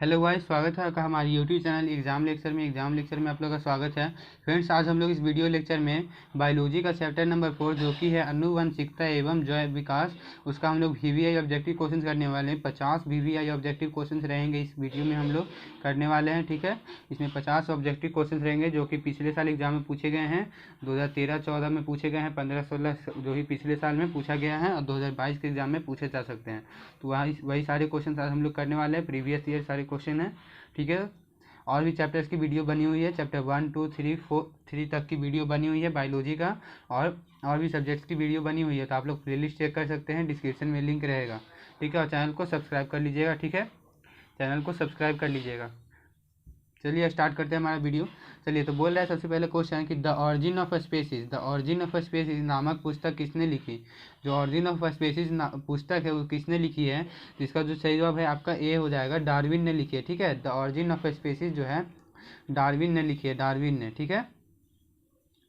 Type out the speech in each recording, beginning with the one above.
Hello guys, स्वागत है आपका हमारे यूट्यूब चैनल एग्जाम लेक्चर में आप लोग का स्वागत है। फ्रेंड्स, आज हम लोग इस वीडियो लेक्चर में बायोलॉजी का चैप्टर नंबर 4 जो कि है आनुवंशिकता एवं जैव विकास, उसका हम लोग वीवीआई ऑब्जेक्टिव क्वेश्चंस करने वाले हैं। 50 वीवीआई ऑब्जेक्टिव क्वेश्चंस रहेंगे इस वीडियो में हम लोग करने वाले हैं। ठीक है, इसमें 50 ऑब्जेक्टिव क्वेश्चंस रहेंगे जो कि पिछले साल एग्जाम में पूछे गए हैं, 2013-14 में पूछे गए हैं, 15-16 जो ही पिछले साल में पूछा गया है और 2022 के एग्जाम में पूछे जा सकते हैं। तो वही सारे क्वेश्चन आज हम लोग करने वाले हैं, प्रीवियस ईयर सारे क्वेश्चन है। ठीक है, और भी चैप्टर्स की वीडियो बनी हुई है, चैप्टर 1, 2, 3 तक की वीडियो बनी हुई है बायोलॉजी का, और भी सब्जेक्ट्स की वीडियो बनी हुई है। तो आप लोग प्लेलिस्ट चेक कर सकते हैं, डिस्क्रिप्शन में लिंक रहेगा। ठीक है, और चैनल को सब्सक्राइब कर लीजिएगा। ठीक है, चैनल को सब्सक्राइब कर लीजिएगा। चलिए स्टार्ट करते हैं हमारा वीडियो। चलिए, तो बोल रहा है सबसे पहले क्वेश्चन कि द ऑरिजिन ऑफ स्पेसीज नामक पुस्तक किसने लिखी। जो ऑरिजिन ऑफ स्पेसीज पुस्तक है वो किसने लिखी है, जिसका जो सही जवाब है आपका ए हो जाएगा, डार्विन ने लिखी है। ठीक है, द ऑरिजिन ऑफ स्पेसीज जो है डार्विन ने लिखी है, डार्विन ने। ठीक है,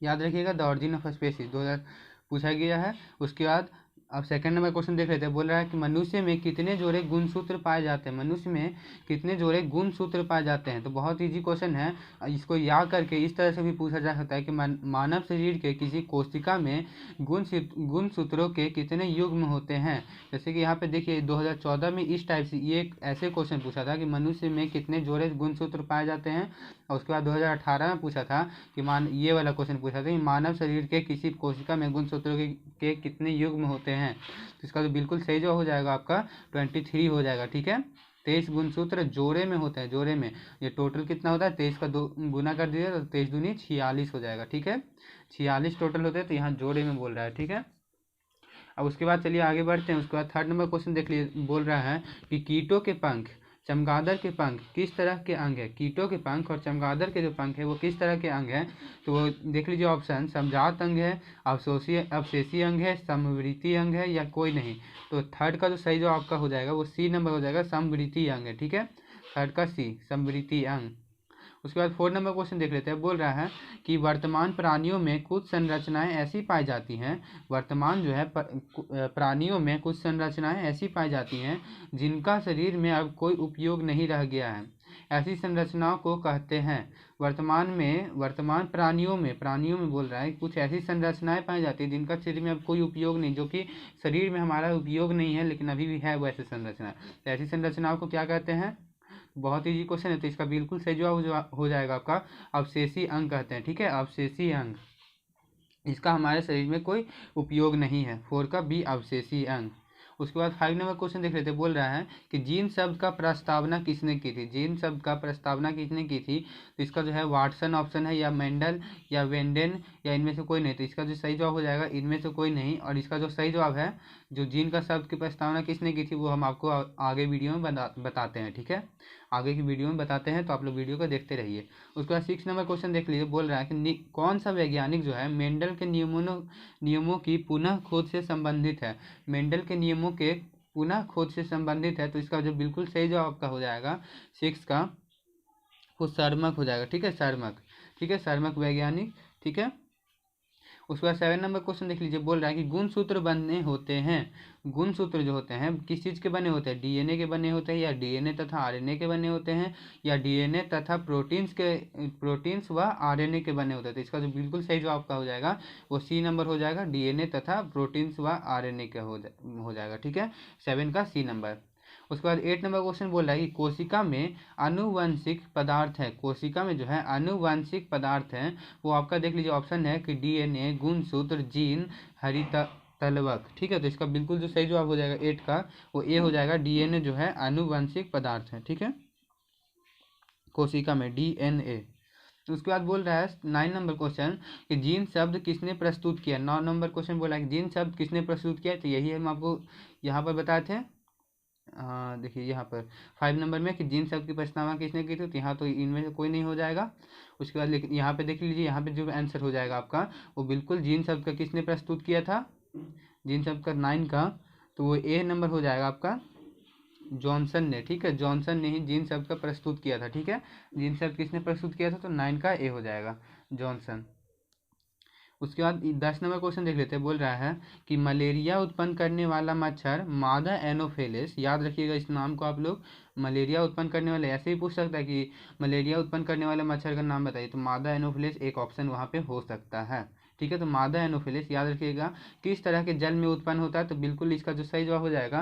याद रखिएगा, द ऑरिजिन ऑफ स्पेसीज 2000 पूछा गया है। उसके बाद अब सेकंड नंबर क्वेश्चन देख लेते हैं। बोल रहा है कि मनुष्य में कितने जोड़े गुणसूत्र पाए जाते हैं। मनुष्य में कितने जोड़े गुणसूत्र पाए जाते हैं। तो बहुत इजी क्वेश्चन है, इसको याद करके इस तरह से भी पूछा जा सकता है कि मानव शरीर के किसी कोशिका में गुणसूत्रों के कितने युग्म होते हैं। जैसे कि यहाँ पे देखिए 2014 में इस टाइप से ये एक ऐसे क्वेश्चन पूछा था कि मनुष्य में कितने जोड़े गुणसूत्र पाए जाते हैं। और उसके बाद 2018 में पूछा था कि ये वाला क्वेश्चन पूछा था कि मानव शरीर के किसी कोशिका में गुणसूत्रों के कितने युग्म होते हैं। तो इसका तो बिल्कुल सही जो हो जाएगा आपका 23 हो जाएगा। ठीक है, 23 गुणसूत्र जोड़े में होते हैं, जोड़े में। ये टोटल कितना होता है, 23 का 2 गुना कर दीजिए तो 23 दूनी 46 हो जाएगा। ठीक है, 46 टोटल होते हैं, तो यहाँ जोड़े में बोल रहा है। ठीक है, अब उसके बाद चलिए आगे बढ़ते हैं। उसके बाद थर्ड नंबर क्वेश्चन देख लीजिए। बोल रहा है कि कीटों के पंख, चमगादड़ के पंख किस तरह के अंग है। कीटों के पंख और चमगादड़ के जो पंख है वो किस तरह के अंग है। तो वो देख लीजिए, ऑप्शन समजात अंग है, अवशेषीय अंग है, समवृत्तीय अंग है, या कोई नहीं। तो थर्ड का जो सही जो आपका हो जाएगा वो सी नंबर हो जाएगा, समवृत्तीय अंग है। ठीक है, थर्ड का सी, समवृत्तीय अंग। उसके बाद 4 नंबर क्वेश्चन देख लेते हैं। बोल रहा है कि वर्तमान प्राणियों में कुछ संरचनाएं ऐसी पाई जाती हैं, वर्तमान जो है प्राणियों में कुछ संरचनाएं ऐसी पाई जाती हैं जिनका शरीर में अब कोई उपयोग नहीं रह गया है। ऐसी संरचनाओं को कहते हैं। वर्तमान प्राणियों में बोल रहा है कुछ ऐसी संरचनाएं पाई जाती है जिनका शरीर में अब कोई उपयोग नहीं, जो कि शरीर में हमारा उपयोग नहीं है लेकिन अभी भी है वैसे संरचना। तो ऐसी संरचनाओं को क्या कहते हैं। बहुत ईजी क्वेश्चन है, तो इसका बिल्कुल सही जवाब हो जाएगा आपका अवशेषी अंग कहते हैं। ठीक है, अवशेषी अंग, इसका हमारे शरीर में कोई उपयोग नहीं है। 4 का बी, अवशेषी अंग। उसके बाद 5 नंबर क्वेश्चन देख लेते हैं। बोल रहा है कि जीन शब्द का प्रस्तावना किसने की थी। जीन शब्द का प्रस्तावना किसने की थी। तो इसका जो है वाटसन ऑप्शन है, या मेंडल, या वेंडेन, या इनमें से कोई नहीं। तो इसका जो सही जवाब हो जाएगा इनमें से कोई नहीं। और इसका जो सही जवाब है, जो जीन का शब्द की प्रस्तावना किसने की थी, वो हम आपको आगे वीडियो में बताते हैं। ठीक है, आगे की वीडियो में बताते हैं, तो आप लोग वीडियो को देखते रहिए। उसके बाद 6 नंबर क्वेश्चन देख लीजिए। बोल रहा है कि कौन सा वैज्ञानिक जो है मेंडल के नियमों की पुनः खोज से संबंधित है। मेंडल के नियमों के पुनः खोज से संबंधित है। तो इसका जो बिल्कुल सही जवाब आपका हो जाएगा 6 का, वो सर्मक हो जाएगा। ठीक है, सर्मक। ठीक है, सर्मक वैज्ञानिक। ठीक है, उसके बाद 7 नंबर क्वेश्चन देख लीजिए। बोल रहा है कि गुणसूत्र बने होते हैं, गुणसूत्र जो होते हैं किस चीज़ के बने होते हैं। डीएनए के बने होते हैं, या डीएनए तथा आरएनए के बने होते हैं, या डीएनए तथा प्रोटीन्स व आरएनए के बने होते हैं। तो इसका जो बिल्कुल सही जवाब आपका हो जाएगा वो सी नंबर हो जाएगा, डीएनए तथा प्रोटीन्स व आरएनए का हो जाएगा। ठीक है, 7 का सी नंबर। उसके बाद 8 नंबर क्वेश्चन बोल रहा है कि कोशिका में आनुवंशिक पदार्थ है। कोशिका में जो है आनुवंशिक पदार्थ है, वो आपका देख लीजिए, ऑप्शन है कि डीएनए, गुणसूत्र, जीन, हरितलवक। ठीक है, तो इसका बिल्कुल जो सही जवाब हो जाएगा 8 का, वो ए हो जाएगा, डीएनए जो है आनुवंशिक पदार्थ है। ठीक है, कोशिका में डीएनए। उसके बाद बोल रहा है 9 नंबर क्वेश्चन कि जीन शब्द किसने प्रस्तुत किया। 9 नंबर क्वेश्चन बोला है कि जीन शब्द किसने प्रस्तुत किया। तो यही हम आपको यहाँ पर बताए थे। हाँ, देखिए यहाँ पर 5 नंबर में कि जीन शब्द की प्रस्तावना किसने की थी। तो यहाँ तो इनमें से कोई नहीं हो जाएगा। उसके बाद लेकिन यहाँ पे देख लीजिए, यहाँ पे जो आंसर हो जाएगा आपका वो बिल्कुल जीन शब्द का किसने प्रस्तुत किया था, जीन शब्द का 9 का, तो वो ए नंबर हो जाएगा आपका, जॉनसन ने। ठीक है, जॉनसन ने ही जीन शब्द का प्रस्तुत किया था। ठीक है, जीन शब्द किसने प्रस्तुत किया था, तो 9 का ए हो जाएगा, जॉनसन। उसके बाद 10 नंबर क्वेश्चन देख लेते हैं। बोल रहा है कि मलेरिया उत्पन्न करने वाला मच्छर मादा एनोफिलिस, याद रखिएगा इस नाम को आप लोग, मलेरिया उत्पन्न करने वाले, ऐसे ही पूछ सकता है कि मलेरिया उत्पन्न करने वाले मच्छर का नाम बताइए, तो मादा एनोफिलिस एक ऑप्शन वहाँ पे हो सकता है। ठीक है, तो मादा एनोफिलिस याद रखिएगा। किस तरह के जल में उत्पन्न होता है, तो बिल्कुल इसका जो सही जवाब हो जाएगा,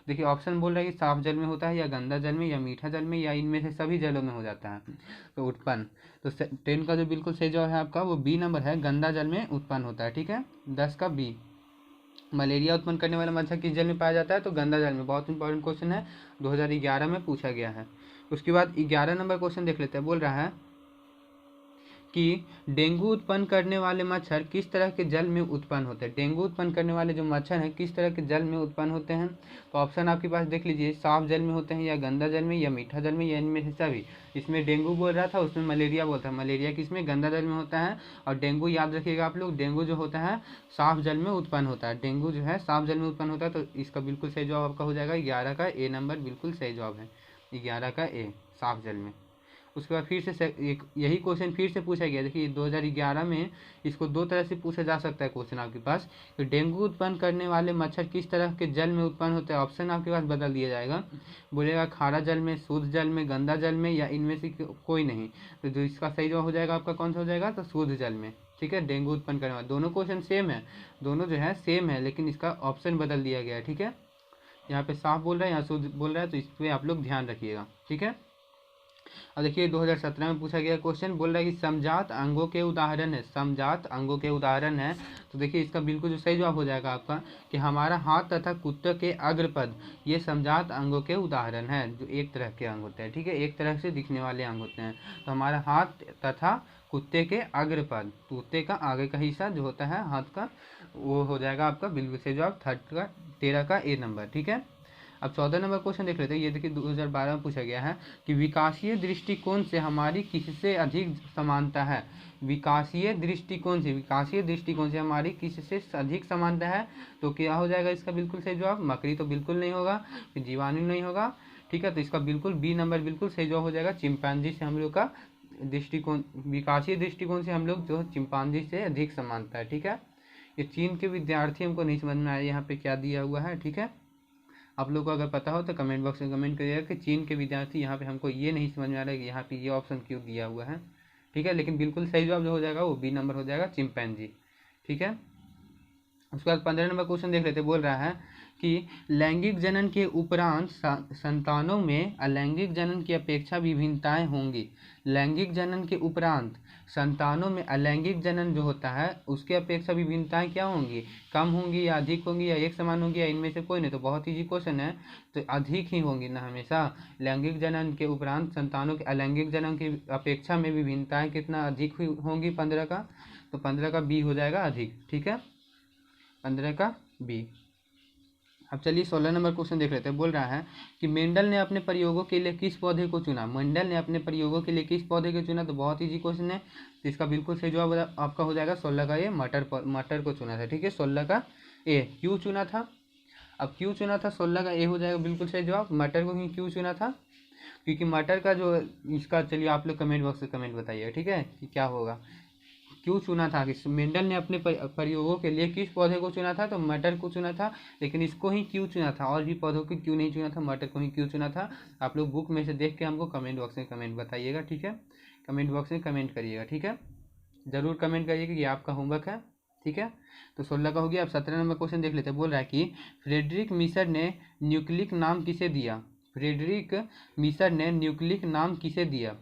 देखिए ऑप्शन बोल रहा है कि साफ जल में होता है, या गंदा जल में, या मीठा जल में, या इनमें से सभी जलों में हो जाता है तो उत्पन्न। तो 10 का जो बिल्कुल सही जवाब है आपका वो बी नंबर है, गंदा जल में उत्पन्न होता है। ठीक है, 10 का बी। मलेरिया उत्पन्न करने वाला मच्छर किस जल में पाया जाता है, तो गंदा जल में। बहुत इंपॉर्टेंट क्वेश्चन है, 2011 में पूछा गया है। उसके बाद 11 नंबर क्वेश्चन देख लेते हैं। बोल रहा है कि डेंगू उत्पन्न करने वाले मच्छर किस तरह के जल में उत्पन्न होते हैं। डेंगू उत्पन्न करने वाले जो मच्छर हैं किस तरह के जल में उत्पन्न होते हैं, तो ऑप्शन आपके पास देख लीजिए, साफ जल में होते हैं, या गंदा जल में, या मीठा जल में, या इनमें से सभी। इसमें डेंगू बोल रहा था, उसमें मलेरिया बोलता है। मलेरिया किसमें, गंदा जल में होता है, और डेंगू याद रखिएगा आप लोग, डेंगू जो होता है साफ जल में उत्पन्न होता है। डेंगू जो है साफ जल में उत्पन्न होता है, तो इसका बिल्कुल सही जवाब आपका हो जाएगा 11 का ए नंबर, बिल्कुल सही जवाब है 11 का ए, साफ जल में। उसके बाद फिर से एक यही क्वेश्चन फिर से पूछा गया। देखिए 2011 में इसको दो तरह से पूछा जा सकता है क्वेश्चन आपके पास, कि डेंगू उत्पन्न करने वाले मच्छर किस तरह के जल में उत्पन्न होते हैं। ऑप्शन आपके पास बदल दिया जाएगा, बोलेगा खारा जल में, शुद्ध जल में, गंदा जल में, या इनमें से कोई नहीं। तो जो इसका सही जवाब हो जाएगा आपका कौन सा हो जाएगा, तो शुद्ध जल में। ठीक है, डेंगू उत्पन्न करने वाले, दोनों क्वेश्चन सेम है, दोनों जो है सेम है, लेकिन इसका ऑप्शन बदल दिया गया है। ठीक है, यहाँ पे साफ बोल रहा है, यहाँ शुद्ध बोल रहा है, तो इस पर आप लोग ध्यान रखिएगा। ठीक है, और देखिए 2017 में पूछा गया क्वेश्चन, बोल रहा है कि समजात अंगों के उदाहरण है, समजात अंगों के उदाहरण है। तो देखिए इसका बिल्कुल जो सही जवाब हो जाएगा आपका, कि हमारा हाथ तथा कुत्ते के अग्रपद, ये समजात अंगों के उदाहरण है, जो एक तरह के अंग होते हैं। ठीक है, एक तरह से दिखने वाले अंग होते हैं। तो हमारा हाथ तथा कुत्ते के अग्रपद, कुत्ते का आगे का हिस्सा जो होता है हाथ का, वो हो जाएगा आपका बिल्कुल सही जवाब 13 का ए नंबर। ठीक है, अब 14 नंबर क्वेश्चन देख लेते हैं। ये देखिए 2012 में पूछा गया है कि विकासीय दृष्टिकोण से हमारी किससे अधिक समानता है। विकासीय दृष्टिकोण से हमारी किससे अधिक समानता है, तो क्या हो जाएगा इसका बिल्कुल सही जवाब, मकड़ी तो बिल्कुल नहीं होगा, फिर जीवाणु नहीं होगा। ठीक है, तो इसका बिल्कुल बी नंबर बिल्कुल सही जवाब हो जाएगा। चिंपैंजी से हम लोग का दृष्टिकोण, विकासीय दृष्टिकोण से हम लोग जो चिंपैंजी से अधिक समानता है। ठीक है, ये चीन के विद्यार्थी, हमको नहीं समझ में आया यहाँ पे क्या दिया हुआ है। ठीक है, आप लोग को अगर पता हो तो कमेंट बॉक्स में कमेंट करिएगा कि चीन के विद्यार्थी, यहाँ पे हमको ये नहीं समझ में आ रहा है कि यहाँ पे ये ऑप्शन क्यों दिया हुआ है। ठीक है, लेकिन बिल्कुल सही जवाब जो हो जाएगा वो बी नंबर हो जाएगा, चिंपैंजी। ठीक है, उसके बाद 15 नंबर क्वेश्चन देख लेते। बोल रहा है कि लैंगिक जनन के उपरांत संतानों में अलैंगिक जनन की अपेक्षा विभिन्नताएं होंगी। लैंगिक जनन के उपरांत संतानों में अलैंगिक जनन जो होता है उसके अपेक्षा विभिन्नताएं क्या होंगी, कम होंगी, या अधिक होंगी, या एक समान होंगी, या इनमें से कोई नहीं। तो बहुत ईजी क्वेश्चन है, तो अधिक ही होंगी ना हमेशा। लैंगिक जनन के उपरांत संतानों के अलैंगिक जनन की अपेक्षा में विभिन्नताएं कितना अधिक होंगी, 15 का, तो 15 का बी हो जाएगा अधिक। ठीक है, 15 का बी। अब चलिए 16 नंबर क्वेश्चन देख लेते हैं। बोल रहा है कि मेंडल ने अपने प्रयोगों के लिए किस पौधे को चुना। मेंडल ने अपने प्रयोगों के लिए किस पौधे को चुना, तो बहुत इजी क्वेश्चन है, तो इसका बिल्कुल सही जवाब आपका हो जाएगा 16 का ए, मटर को चुना था। ठीक है, 16 का ए। क्यों चुना था, अब क्यों चुना था, 16 का ए हो जाएगा बिल्कुल सही जवाब। मटर को ही क्यों चुना था, क्योंकि मटर का जो इसका, चलिए आप लोग कमेंट बॉक्स में कमेंट बताइएगा। ठीक है, कि क्या होगा, क्यों चुना था, कि मेंडल ने अपने प्रयोगों के लिए किस पौधे को चुना था, तो मटर को चुना था। लेकिन इसको ही क्यों चुना था, और भी पौधों को क्यों नहीं चुना था, मटर को ही क्यों चुना था। आप लोग बुक में से देख के हमको कमेंट बॉक्स में कमेंट बताइएगा। ठीक है, कमेंट बॉक्स में कमेंट करिएगा। ठीक है, जरूर कमेंट करिएगा, ये आपका होमवर्क है। ठीक है, तो 16 का हो गया। अब 17 नंबर क्वेश्चन देख लेते हैं। बोल रहा है कि फ्रेडरिक मिसर ने न्यूक्लिक नाम किसे दिया। फ्रेडरिक मिसर ने न्यूक्लिक नाम किसे दिया,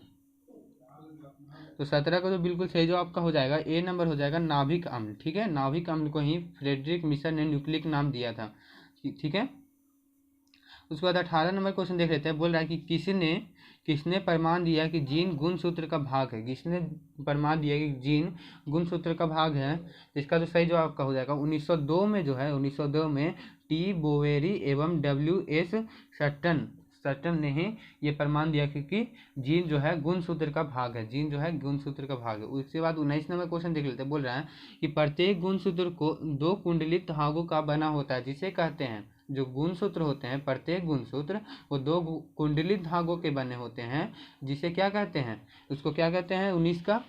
तो 17 का तो बिल्कुल सही जवाब आपका हो जाएगा ए नंबर हो जाएगा, नाभिक अम्ल। ठीक है, नाभिक अम्ल को ही फ्रेडरिक मिसर ने न्यूक्लिक नाम दिया था। ठीक है, उसके बाद 18 नंबर क्वेश्चन देख लेते हैं। बोल रहा है कि किसने प्रमाण दिया कि जीन गुणसूत्र का भाग है। किसने प्रमाण दिया कि जीन गुणसूत्र का भाग है, इसका तो सही जवाब आपका हो जाएगा 1902 में, जो है 1902 में टी बोवेरी एवं WS सटन ने ही ये प्रमाण दिया कि जीन जो है गुणसूत्र का भाग है, जीन जो है गुणसूत्र का भाग है। उसके बाद 19 नंबर क्वेश्चन देख लेते हैं। बोल रहा है कि प्रत्येक गुणसूत्र को 2 कुंडलित धागों का बना होता है, जिसे कहते हैं, जो गुणसूत्र होते हैं प्रत्येक गुणसूत्र वो 2 कुंडलित धागों के बने होते हैं, जिसे क्या कहते हैं, उसको क्या कहते हैं, 19 का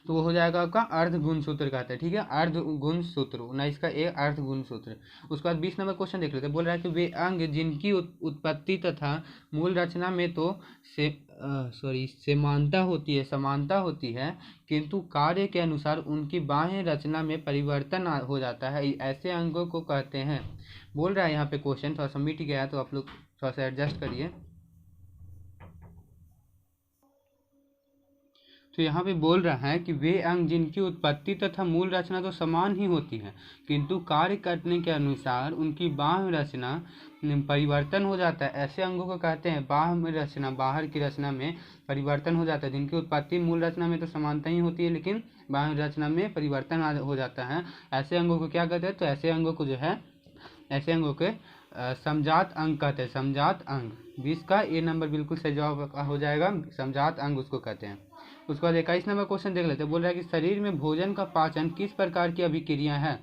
तो वो हो जाएगा आपका अर्ध गुणसूत्र कहते हैं, ठीक है, अर्ध गुणसूत्र 19 का ए अर्ध गुणसूत्र। उसके बाद 20 नंबर क्वेश्चन देख लेते हैं। बोल रहा है कि वे अंग जिनकी उत्पत्ति तथा मूल रचना में तो समानता होती है किंतु कार्य के अनुसार उनकी बाह्य रचना में परिवर्तन हो जाता है, ऐसे अंगों को कहते हैं। बोल रहा है यहाँ पे क्वेश्चन थोड़ा सा मिट गया है तो आप लोग थोड़ा सा एडजस्ट करिए। तो यहाँ पे बोल रहा है कि वे अंग जिनकी उत्पत्ति तथा मूल रचना तो समान ही होती है किंतु कार्य करने के अनुसार उनकी बाह्य रचना परिवर्तन हो जाता है, ऐसे अंगों को कहते हैं। बाह्य रचना, बाहर की रचना में परिवर्तन हो जाता है, जिनकी उत्पत्ति मूल रचना में तो समानता ही होती है लेकिन बाह्य रचना में परिवर्तन हो जाता है, ऐसे अंगों को क्या कहते हैं? तो ऐसे अंगों को जो है, ऐसे अंगों के समजात अंग कहते हैं। समजात अंग 20 का ए नंबर बिल्कुल सही जवाब हो जाएगा, समजात अंग उसको कहते हैं। उसके बाद 21 नंबर क्वेश्चन देख लेते हैं। बोल रहा है कि शरीर में भोजन का पाचन किस प्रकार की अभिक्रिया है?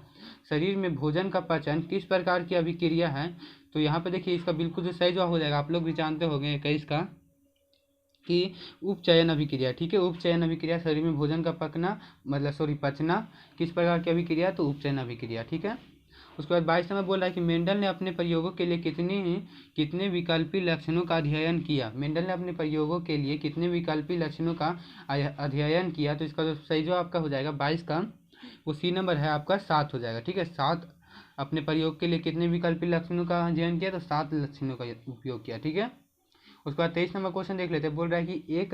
शरीर में भोजन का पाचन किस प्रकार की अभिक्रिया है? तो यहाँ पे देखिए इसका बिल्कुल जो सही जवाब हो जाएगा, आप लोग भी जानते होंगे 21 का, कि उपचयन अभिक्रिया, ठीक है। उपचयन अभिक्रिया, शरीर में भोजन का पचना किस प्रकार की अभिक्रिया? तो उपचयन अभिक्रिया, ठीक है। उसके बाद 22 में बोल रहा है कि मेंडल ने अपने प्रयोगों के लिए कितने विकल्पी लक्षणों का अध्ययन किया? मेंडल ने अपने प्रयोगों के लिए कितने विकल्पी लक्षणों का अध्ययन किया? तो इसका जो सही जवाब आपका हो जाएगा 22 का, वो सी नंबर है आपका, 7 हो जाएगा, ठीक है। 7 अपने प्रयोग के लिए कितने विकल्पी लक्षणों का अध्ययन किया? तो 7 लक्षणों का उपयोग किया, ठीक है। उसके बाद 23 नंबर क्वेश्चन देख लेते हैं। बोल रहा है कि एक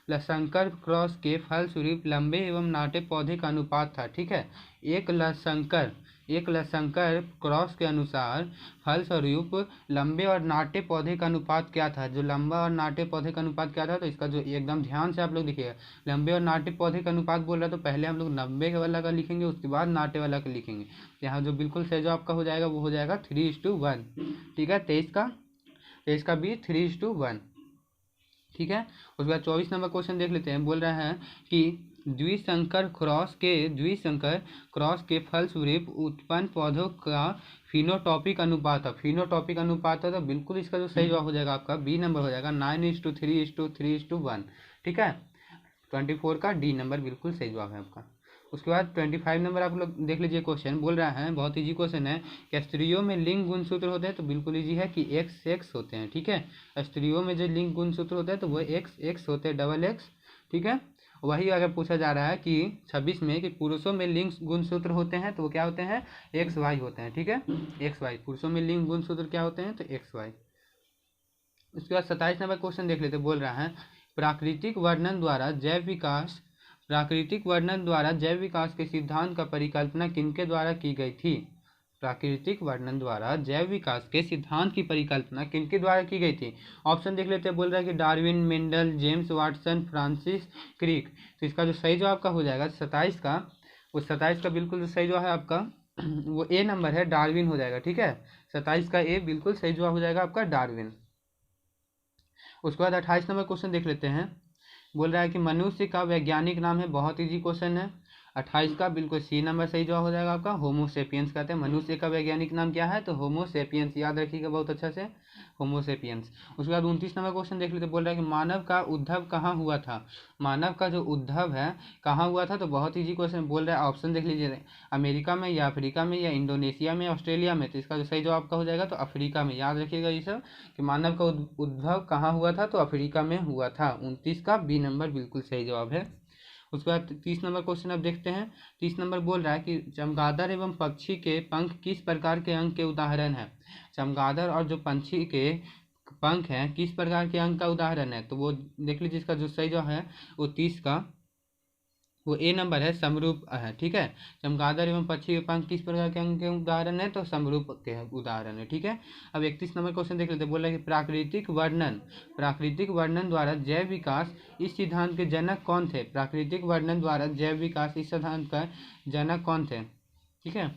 लसंकर क्रॉस के फलस्वरूप लंबे एवं नाटे पौधे का अनुपात था, ठीक है। एक लसंकर क्रॉस के अनुसार फलस्वरूप लंबे और नाटे पौधे का अनुपात क्या था? जो लंबा और नाटे पौधे का अनुपात क्या था? तो इसका जो एकदम ध्यान से आप लोग देखिएगा, लंबे और नाटे पौधे का अनुपात बोल रहा है तो पहले हम लोग 90 वाला का लिखेंगे, उसके बाद नाटे वाला का लिखेंगे। यहाँ जो बिल्कुल सही जो आपका हो जाएगा वो हो जाएगा 3:1, ठीक है। 23 का भी 3:1, ठीक है। उसके बाद 24 नंबर क्वेश्चन देख लेते हैं। बोल रहा है कि द्विसंकर क्रॉस के फलस्वरूप उत्पन्न पौधों का फिनोटॉपिक अनुपात है। फिनोटॉपिक अनुपात है तो बिल्कुल इसका जो सही जवाब हो जाएगा आपका बी नंबर हो जाएगा, 9:3:3:1, ठीक है। 24 का डी नंबर बिल्कुल सही जवाब है आपका। उसके बाद 25 नंबर आप लोग देख लीजिए। क्वेश्चन बोल रहा है, बहुत इजी क्वेश्चन है, कि स्त्रियों में लिंग गुणसूत्र होते हैं? तो बिल्कुल इजी है कि XX होते हैं, ठीक है। स्त्रियों में जो लिंग गुणसूत्र होते हैं तो वो XX होते हैं, XX, ठीक है। वही अगर पूछा जा रहा है कि 26 में कि पुरुषों में लिंग गुणसूत्र होते हैं तो वो क्या होते हैं? XY होते हैं, ठीक है। XY, पुरुषों में लिंग गुणसूत्र क्या होते हैं? तो XY। उसके बाद 27 नंबर क्वेश्चन देख लेते। बोल रहा है प्राकृतिक वर्णन द्वारा जैव विकास के सिद्धांत का परिकल्पना किनके द्वारा की गई थी? प्राकृतिक वर्णन द्वारा जैव विकास के सिद्धांत की परिकल्पना किनके द्वारा की गई थी? ऑप्शन देख लेते हैं। बोल रहा है कि Darwin, Mendel, James Watson, Francis Crick. तो इसका जो सही जवाब आपका हो जाएगा 27 का, वो 27 का बिल्कुल जो सही जवाब है आपका वो ए नंबर है, डार्विन हो जाएगा, ठीक है। 27 का ए बिल्कुल सही जवाब हो जाएगा आपका डार्विन। उसके बाद 28 नंबर क्वेश्चन देख लेते हैं। बोल रहा है कि मनुष्य का वैज्ञानिक नाम है, बहुत इजी क्वेश्चन है। 28 का बिल्कुल सी नंबर सही जवाब हो जाएगा आपका, होमोसेपियंस कहते हैं। मनुष्य का वैज्ञानिक नाम क्या है? तो होमोसेपियंस, याद रखिएगा बहुत अच्छा से, होमोसेपियंस। उसके बाद 29 नंबर क्वेश्चन देख लेते। बोल रहा है कि मानव का उद्भव कहाँ हुआ था? मानव का जो उद्भव है कहाँ हुआ था? तो बहुत ईजी क्वेश्चन बोल रहा है, ऑप्शन देख लीजिए, अमेरिका में या अफ्रीका में या इंडोनेशिया में, ऑस्ट्रेलिया में। तो इसका जो सही जवाब का हो जाएगा तो अफ्रीका में, याद रखिएगा ये सब, कि मानव का उद्भव कहाँ हुआ था? तो अफ्रीका में हुआ था। 29 का बी नंबर बिल्कुल सही जवाब है। उसके बाद 30 नंबर क्वेश्चन अब देखते हैं। 30 नंबर बोल रहा है कि चमगादड़ एवं पक्षी के पंख किस प्रकार के अंग के उदाहरण है? चमगादड़ और जो पंछी के पंख हैं किस प्रकार के अंग का उदाहरण है? तो वो देख लीजिए, इसका जो सही जवाब है वो 30 का वो ए नंबर है, समरूप है, ठीक है। चमगादड़ एवं पक्षी के पंख किस प्रकार के अंग के उदाहरण है? तो समरूप के उदाहरण है, ठीक है। अब 31 नंबर क्वेश्चन देख लेते हैं। बोल रहा है कि प्राकृतिक वर्णन द्वारा जैव विकास इस सिद्धांत के जनक कौन थे? प्राकृतिक वर्णन द्वारा जैव विकास इस सिद्धांत का जनक कौन थे? ठीक है,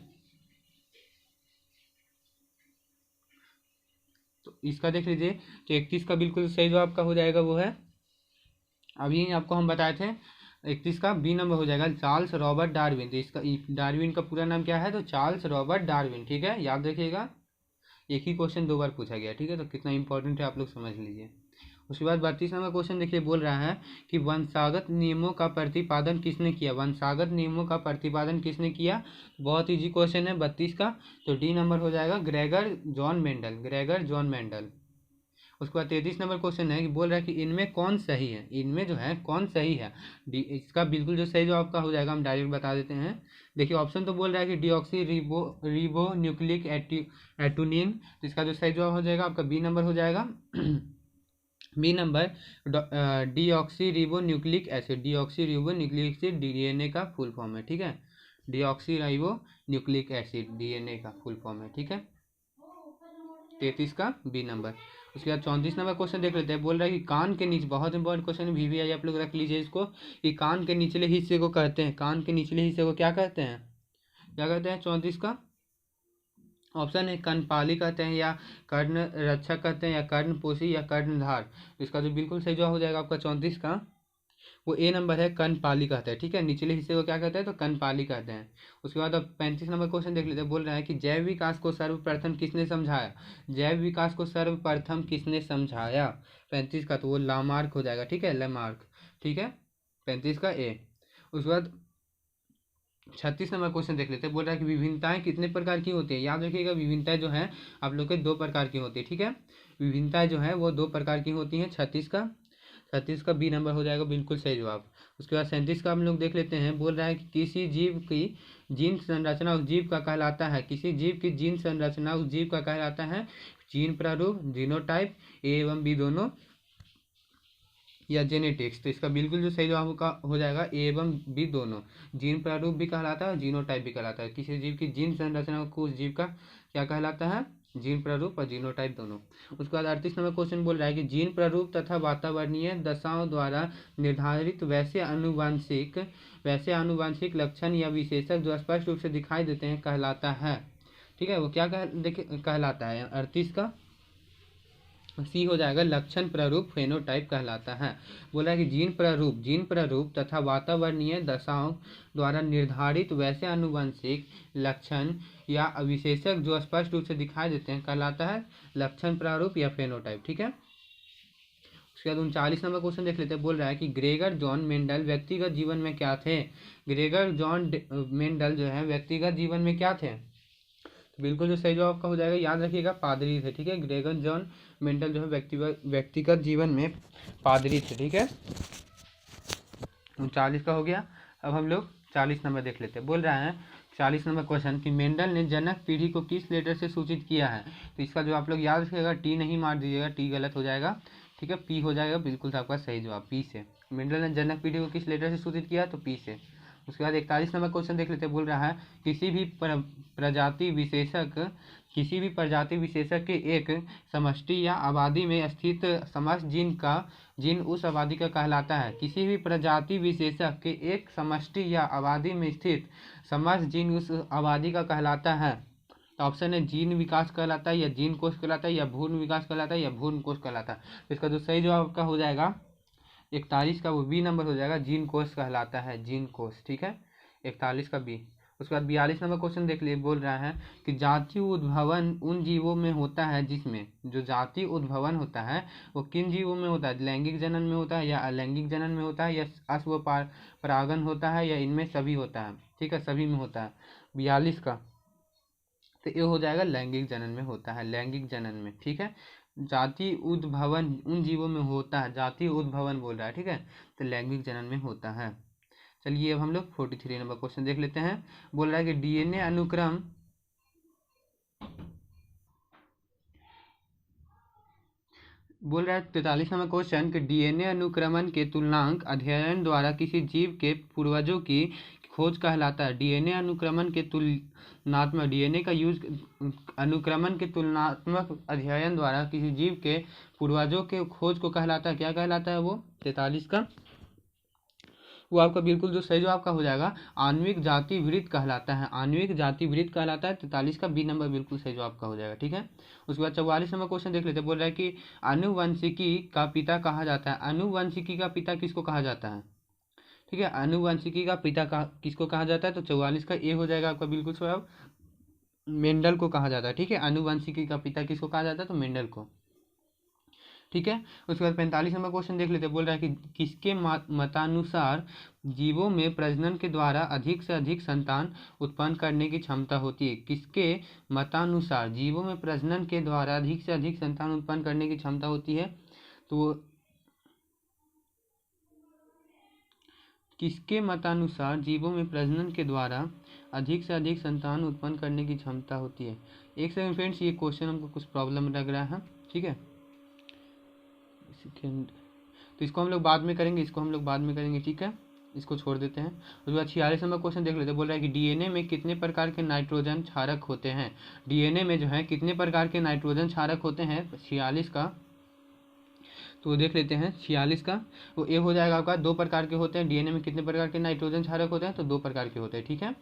तो इसका देख लीजिए, तो 31 का बिल्कुल सही जवाब का हो जाएगा वो है, अभी आपको हम बताए थे, 31 का बी नंबर हो जाएगा, चार्ल्स रॉबर्ट डार्विन। तो इसका डार्विन का पूरा नाम क्या है? तो चार्ल्स रॉबर्ट डार्विन, ठीक है, याद रखिएगा। एक ही क्वेश्चन 2 बार पूछा गया, ठीक है, तो कितना इंपॉर्टेंट है आप लोग समझ लीजिए। उसके बाद 32 नंबर क्वेश्चन देखिए, बोल रहा है कि वंशागत नियमों का प्रतिपादन किसने किया। वंशागत नियमों का प्रतिपादन किसने किया। बहुत इजी क्वेश्चन है 32 का, तो डी नंबर हो जाएगा Gregor John Mendel, Gregor John Mendel. उसके बाद 33 नंबर क्वेश्चन है कि बोल रहा है कि इनमें कौन सही है, इनमें जो है कौन सही है। डी, इसका बिल्कुल जो सही जवाब का हो जाएगा हम डायरेक्ट बता देते हैं। देखिए ऑप्शन तो बोल रहा है कि डीऑक्सी रिबो न्यूक्लिक एटोनिन, तो इसका जो सही जवाब हो जाएगा आपका बी नंबर हो जाएगा। B number deoxyribonucleic acid, deoxyribonucleic acid DNA का फुल फॉर्म है, ठीक है। Deoxyribonucleic acid DNA का फुल फॉर्म है, ठीक है। 33 का बी नंबर। उसके बाद 34 नंबर क्वेश्चन देख लेते हैं। बोल रहा है कि कान के नीचे, बहुत इंपॉर्टेंट क्वेश्चन वीवीआई आप लोग रख लीजिए इसको, कि कान के निचले हिस्से को कहते हैं, कान के निचले हिस्से को क्या कहते हैं, क्या कहते हैं। 34 का ऑप्शन है कर्णपाली कहते हैं, या कर्ण रक्षक कहते हैं, या कर्णपोषी, या कर्णधार। इसका जो बिल्कुल सही जवाब हो जाएगा आपका 34 का, वो ए नंबर है, कर्णपाली कहते हैं, ठीक है। निचले हिस्से को क्या कहते हैं, तो कर्णपाली कहते हैं। उसके बाद अब 35 नंबर क्वेश्चन देख लेते हैं। बोल रहा है कि जैव विकास को सर्वप्रथम किसने समझाया। जैव विकास को सर्वप्रथम किसने समझाया। 35 का तो वो लामार्क हो जाएगा, ठीक है, लेमार्क, ठीक है। 35 का ए। उसके बाद 36 नंबर क्वेश्चन देख लेते हैं। बोल रहा है कि विभिन्नताएं कितने प्रकार की होती है। याद रखिएगा विभिन्नताएं जो है आप लोग के 2 प्रकार की होती है, ठीक है। विभिन्नताएं जो है वो 2 प्रकार की होती हैं। 36 का बी नंबर हो जाएगा बिल्कुल सही जवाब। उसके बाद 37 का हम लोग देख लेते हैं। बोल रहा है कि किसी जीव की जीन संरचना उस जीव का कहलाता है, किसी जीव की जीन संरचना उस जीव का कहलाता है जीन प्रारूप, जीनोटाइप, ए एवं बी दोनों, या जेनेटिक्स। तो इसका बिल्कुल जो सही जवाब का हो जाएगा ए एवं बी दोनों। जीन प्रारूप भी कहलाता है, जीनोटाइप भी कहलाता है। किसी जीव की जीन संरचना को उस जीव का क्या कहलाता है, जीन प्रारूप और जीनोटाइप दोनों। उसके बाद 38 नंबर क्वेश्चन बोल रहा है कि जीन प्रारूप तथा वातावरणीय दशाओं द्वारा निर्धारित वैसे आनुवांशिक लक्षण या विशेषक जो स्पष्ट रूप से दिखाई देते हैं कहलाता है, ठीक है। वो क्या देखिए कहलाता है 38 का सी हो जाएगा, लक्षण प्रारूप, फेनोटाइप कहलाता है। बोला कि जीन प्रारूप तथा वातावरणीय दशाओं द्वारा निर्धारित वैसे आनुवंशिक लक्षण या विशेषक जो स्पष्ट रूप से दिखाई देते हैं कहलाता है लक्षण प्रारूप या फेनोटाइप, ठीक है। उसके बाद 39 नंबर क्वेश्चन देख लेते हैं। बोल रहा है कि ग्रेगर जॉन मेंडल व्यक्तिगत जीवन में क्या थे। ग्रेगर जॉन मेंडल जो है व्यक्तिगत जीवन में क्या थे। तो बिल्कुल जो सही जवाब का हो जाएगा, याद रखिएगा पादरी थे, ठीक है। ग्रेगर जॉन मेंडल जो है व्यक्तिगत जीवन में पादरी थे, ठीक है। 39 का हो गया। अब हम लोग 40 नंबर देख लेते हैं। बोल रहा है 40 नंबर क्वेश्चन कि मेंडल ने जनक पीढ़ी को किस लेटर से सूचित किया है। तो इसका जो आप लोग याद रखिएगा, टी नहीं मार दीजिएगा, टी गलत हो जाएगा, ठीक है। पी हो जाएगा बिल्कुल आपका सही जवाब, पी से। मेंडल ने जनक पीढ़ी को किस लेटर से सूचित किया, तो पी से। उसके बाद 41 नंबर क्वेश्चन देख लेते हैं। बोल रहा है किसी भी प्रजाति विशेषक के एक समष्टि या आबादी में स्थित समस्त जीन उस आबादी का कहलाता है। किसी भी प्रजाति विशेषक के एक समष्टि या आबादी में स्थित समस्त जीन उस आबादी का कहलाता है। तो ऑप्शन है जीन विकास कहलाता है, या जीन कोष कहलाता है, या भ्रूण विकास कहलाता है, या भ्रूण कोष कहलाता है। तो इसका जो सही जवाब का हो जाएगा 41 का, वो बी नंबर हो जाएगा, जीन कोष कहलाता है, जीन कोष, ठीक है। 41 का बी। उसके बाद 42 नंबर क्वेश्चन देख लिए। बोल रहा है कि जाति उद्भवन उन जीवों में होता है जिसमें, जो जाति उद्भवन होता है वो किन जीवों में होता है। लैंगिक जनन में होता है, या अलैंगिक जनन में होता है, या अश्व परागन होता है, या इनमें सभी होता है, ठीक है, सभी में होता है। 42 का तो ये हो जाएगा लैंगिक जनन में होता है, लैंगिक जनन में, ठीक है। जाति उद्भवन उन जीवों में होता है, जाति उद्भवन बोल रहा है, ठीक है, तो लैंगिक जनन में होता है। चलिए अब हम लोग 43 नंबर क्वेश्चन देख लेते हैं। बोल रहा है कि डीएनए अनुक्रम बोल रहा है 43 नंबर क्वेश्चन कि डीएनए अनुक्रमण के तुलनांक अध्ययन द्वारा किसी जीव के पूर्वजों की खोज कहलाता है। डीएनए अनुक्रमण के तुलनात्मक डीएनए का यूज अनुक्रमण के तुलनात्मक अध्ययन द्वारा किसी जीव के पूर्वजों के खोज को कहलाता है, क्या कहलाता है वो 43 का, वो आपका बिल्कुल जो सही जवाब का हो जाएगा आणविक जाति वृत्त कहलाता है, आणविक जाति वृत्त कहलाता है। 43 का बी नंबर बिल्कुल सही जवाब का हो जाएगा, ठीक है। उसके बाद 44 नंबर क्वेश्चन देख लेते हैं। बोल रहा है कि आनुवंशिकी का पिता कहा जाता है। आनुवंशिकी का पिता किसको कहा जाता है, ठीक है। आनुवंशिकी का पिता किसको कहा जाता है, तो 44 का ए हो जाएगा आपका बिल्कुल जवाब, मेंडल को कहा जाता है, ठीक है। आनुवंशिकी का पिता किसको कहा जाता है, तो मेंडल को। ठीक है। उसके बाद 45 नंबर क्वेश्चन देख लेते हैं। बोल रहा है कि किसके मतानुसार जीवों में प्रजनन के द्वारा अधिक से अधिक संतान उत्पन्न करने की क्षमता होती है। किसके मतानुसार जीवों में प्रजनन के द्वारा अधिक से अधिक संतान उत्पन्न करने की क्षमता होती है? तो किसके मतानुसार जीवों में प्रजनन के द्वारा अधिक से अधिक संतान उत्पन्न करने की क्षमता होती है? एक सेकंड फ्रेंड्स, ये क्वेश्चन हमको कुछ प्रॉब्लम लग रहा है, ठीक है। सेकेंड, तो इसको हम लोग बाद में करेंगे, ठीक है, इसको छोड़ देते हैं। उसके बाद 46 नंबर क्वेश्चन देख लेते हैं। बोल रहा है कि डीएनए में कितने प्रकार के नाइट्रोजन क्षारक होते हैं? डीएनए में जो है कितने प्रकार के नाइट्रोजन क्षारक होते हैं? 46 का, तो देख लेते हैं 46 का। तो ए हो जाएगा आपका 2 प्रकार के होते हैं। डीएनए में कितने प्रकार के नाइट्रोजन क्षारक होते हैं? तो 2 प्रकार के होते हैं, ठीक है।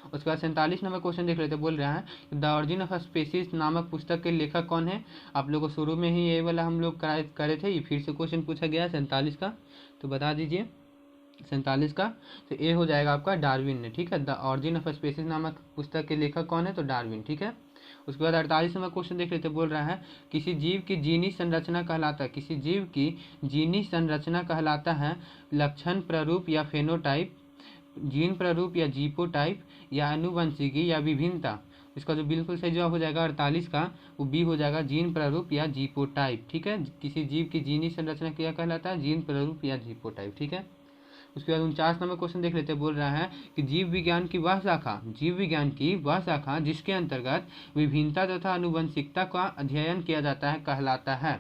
उसके बाद 47 नंबर क्वेश्चन देख लेते हैं। बोल रहा है द ऑरिजिन ऑफ स्पीसीज नामक पुस्तक के लेखक कौन है? आप लोगों को शुरू में ही ये वाला हम लोग करे थे, ये फिर से क्वेश्चन पूछा गया है 47 का, तो बता दीजिए 47 का। तो ए हो जाएगा आपका डार्विन ने, ठीक है। द ऑरिजिन ऑफ स्पीसीज नामक पुस्तक के लेखक कौन है? तो डार्विन, ठीक है। उसके बाद 48 नंबर क्वेश्चन देख लेते हैं। बोल रहा है किसी जीव की जीनी संरचना कहलाता है, किसी जीव की जीनी संरचना कहलाता है लक्षण प्रारूप या फेनोटाइप, जीन प्रारूप या जीपोटाइप, या आनुवंशिकी या विभिन्नता। इसका जो बिल्कुल सही जवाब हो जाएगा 48 का, वो बी हो जाएगा, जीन प्रारूप या जीपोटाइप, ठीक है। किसी जीव की जीनी संरचना क्या कहलाता है? जीन प्रारूप या जीपोटाइप, ठीक है। उसके बाद 49 नंबर क्वेश्चन देख लेते हैं। बोल रहा है कि जीव विज्ञान की वह शाखा जिसके अंतर्गत विभिन्नता तथा आनुवंशिकता का अध्ययन किया जाता है कहलाता है,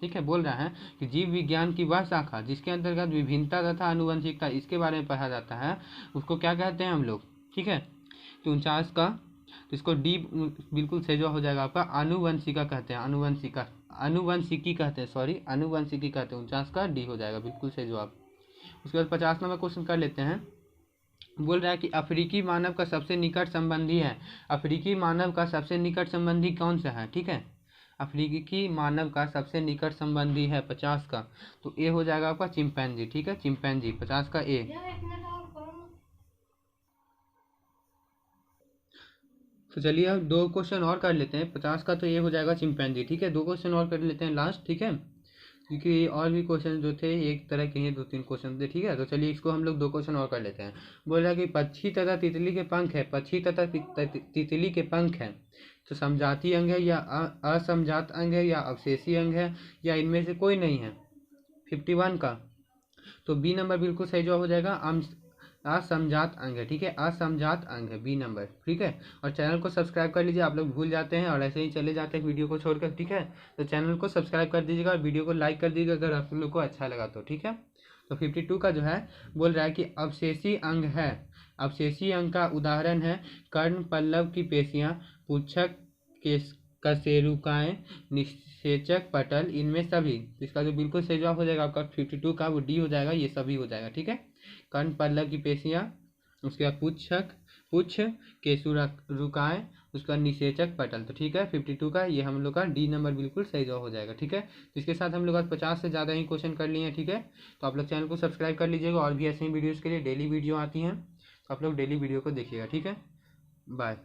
ठीक है। बोल रहा है कि जीव विज्ञान की वह शाखा जिसके अंतर्गत विभिन्नता तथा आनुवंशिकता इसके बारे में पढ़ा जाता है, उसको क्या कहते हैं हम लोग, ठीक है। तो 49 का, तो इसको डी बिल्कुल सही जवाब हो जाएगा आपका, आनुवंशिका कहते हैं, आनुवंशिकी कहते हैं, 49 का डी हो जाएगा, बिल्कुल सही जवाब। उसके बाद 50 नंबर क्वेश्चन कर लेते हैं। बोल रहा है कि अफ्रीकी मानव का सबसे निकट संबंधी है, अफ्रीकी मानव का सबसे निकट संबंधी कौन सा है, ठीक है। अफ्रीकी मानव का सबसे निकट संबंधी है 50 का, तो ए हो जाएगा आपका चिंपैंजी, ठीक है, चिंपैंजी 50 का ए। तो चलिए अब 2 क्वेश्चन और कर लेते हैं। 50 का तो ये हो जाएगा चिंपैंजी, ठीक है। 2 क्वेश्चन और कर लेते हैं लास्ट, ठीक है, क्योंकि और भी क्वेश्चन जो थे एक तरह के ही 2-3 क्वेश्चन थे, ठीक है। तो चलिए इसको हम लोग 2 क्वेश्चन और कर लेते हैं। बोल रहा है कि पक्षी तथा तितली के पंख है, पक्षी तथा तितली के पंख है, तो समजाती अंग है या असमजात अंग है या अवशेषी अंग है या इनमें से कोई नहीं है? 51 का, तो बी नंबर बिल्कुल सही जवाब हो जाएगा, असमजात अंग है, ठीक है, असमजात अंग है, बी नंबर, ठीक है। और चैनल को सब्सक्राइब कर लीजिए, आप लोग भूल जाते हैं और ऐसे ही चले जाते हैं वीडियो को छोड़कर, ठीक है। तो चैनल को सब्सक्राइब कर दीजिएगा और वीडियो को लाइक कर दीजिएगा अगर आप लोग को अच्छा लगा तो, ठीक है। तो 52 का जो है बोल रहा है कि अवशेषी अंग है, अवशेषी अंग का उदाहरण है कर्ण पल्लव की पेशियां, पुच्छक, कशेरुकाएं, निषेचक पटल, इनमें सभी। इसका जो बिल्कुल सही जवाब हो जाएगा आपका 52 का, वो डी हो जाएगा, ये सभी हो जाएगा, ठीक है। कर्ण पल्लव की पेशियां, उसके बाद पुच्छ, केशुरुकाएं, उसका निषेचक पटल, तो ठीक है 52 का ये हम लोग का डी नंबर बिल्कुल सही जवाब हो जाएगा, ठीक है। तो इसके साथ हम लोग आज 50 से ज़्यादा ही क्वेश्चन कर लिए हैं, ठीक है। तो आप लोग चैनल को सब्सक्राइब कर लीजिएगा और भी ऐसे ही वीडियोज़ के लिए डेली वीडियो आती हैं, तो आप लोग डेली वीडियो को देखिएगा, ठीक है। बाय।